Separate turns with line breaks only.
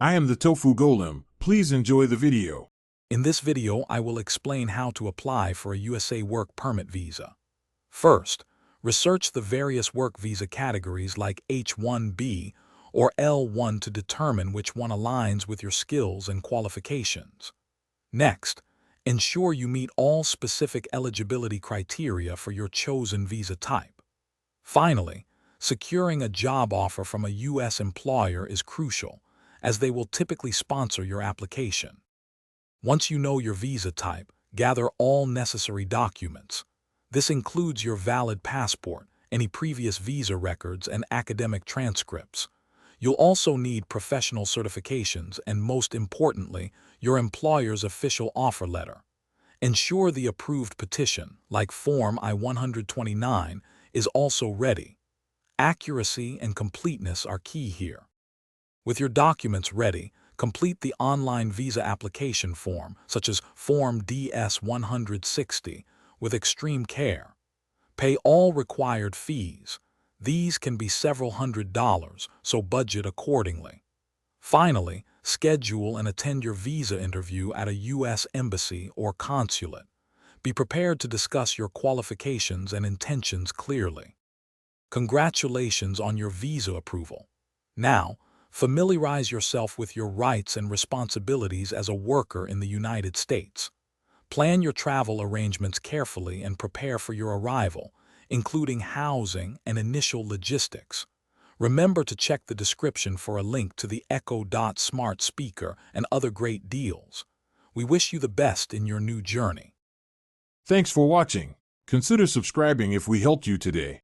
I am the Tofu Golem. Please enjoy the video.
In this video, I will explain how to apply for a USA Work Permit visa. First, research the various work visa categories like H-1B or L-1 to determine which one aligns with your skills and qualifications. Next, ensure you meet all specific eligibility criteria for your chosen visa type. Finally, securing a job offer from a U.S. employer is crucial, as they will typically sponsor your application. Once you know your visa type, gather all necessary documents. This includes your valid passport, any previous visa records, and academic transcripts. You'll also need professional certifications and, most importantly, your employer's official offer letter. Ensure the approved petition, like Form I-129, is also ready. Accuracy and completeness are key here. With your documents ready, complete the online visa application form, such as Form DS-160, with extreme care. Pay all required fees. These can be several $100s, so budget accordingly. Finally, schedule and attend your visa interview at a U.S. embassy or consulate. Be prepared to discuss your qualifications and intentions clearly. Congratulations on your visa approval. Now, familiarize yourself with your rights and responsibilities as a worker in the United States. Plan your travel arrangements carefully and prepare for your arrival, including housing and initial logistics. Remember to check the description for a link to the Echo Dot smart speaker and other great deals. We wish you the best in your new journey.
Thanks for watching. Consider subscribing if we helped you today.